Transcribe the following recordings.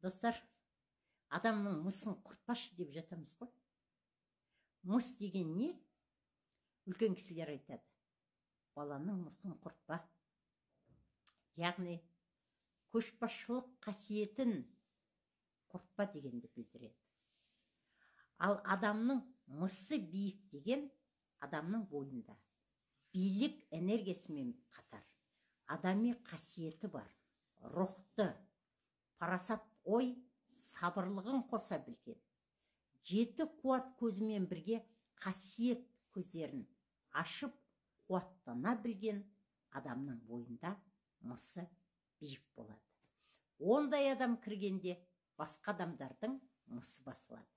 Достар, адамның мысын құртпашы деп жатамыз ғой. Мыс деген не? Үлкен кісілер айтады. Баланың мысын құртпа. Яғни, көшбасшылық қасиетін құртпа дегенді білдіреді. Ал адамның мысы биік деген адамның бойында билік энергиясымен қатар адами қасиеті бар, рухты, парасат ой, сабырлығын қоса білген, жеті қуат көзімен бірге қасиет көздерін ашып қуаттана білген адамның бойында мысы биік болады. Ондай адам кіргенде басқа адамдардың мысы басылады.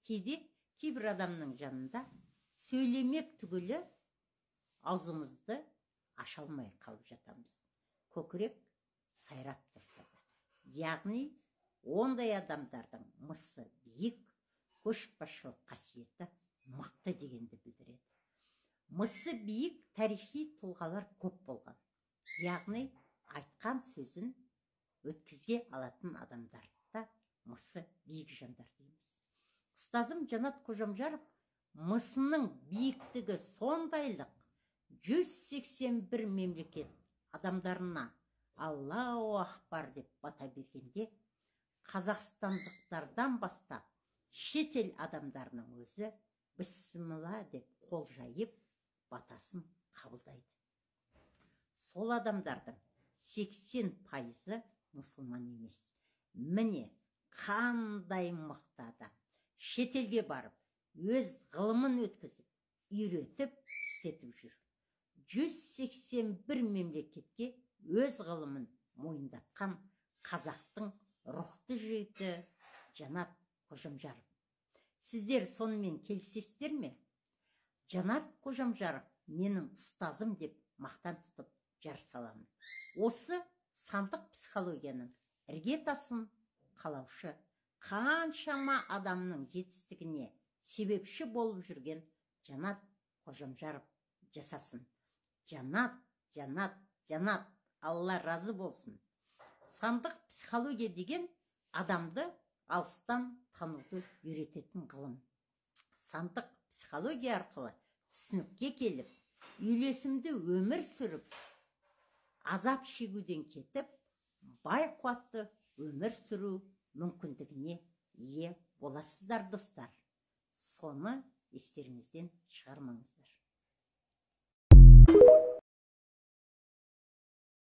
Кейбір адамның жанында сөйлемек түгілі аузымызды аша алмай қалып жатамыз. Көкірек сайрап тұрса да. Яғни, ондай адамдардың мысы биік, көшбасшылық қасиеті мықты дегенді білдіреді. Мысы биік тарихи тұлғалар көп болған. Яғни, айтқан сөзін өткізге алатын адамдарда мысы биік жандар дейміз. Ұстазым Жанат Қожамжаров мысының биіктігі сондайлық 181 мемлекет адамдарына Аллаху Акбар деп бата бергенде, қазақстандықтардан бастап шетел адамдарының өзі бісмілла деп қол жайып батасын қабылдайды. Сол адамдардың 80% мұсылман емес. Міне, қандай мықты адам шетелге барып, өз ғылымын өткізіп, үйретіп, істетіп жүр. 181 мемлекетке өз ғылымын мойындатқан қазақтың рухты жігіті Жанат Қожамжаров. Сіздер сонымен келісесіздер ме? Жанат Қожамжаров менің ұстазым деп мақтан тұтып жар саламын. Осы сандық психологияның іргетасын қалаушы, қаншама адамның жетістігіне себепші болып жүрген Жанат Қожамжаров жасасын. Жанат, Жанат, Жанат, Алла разы болсын. Сандық психология деген адамды алыстан тануды үйрететін ғылым. Сандық психология арқылы түсінікке келіп, үйлесімді өмір сүріп, азап шегуден кетіп, бай қуатты өмір сүру мүмкіндігіне ие боласыздар, достар. Соны естеріңізден шығармаңыздар.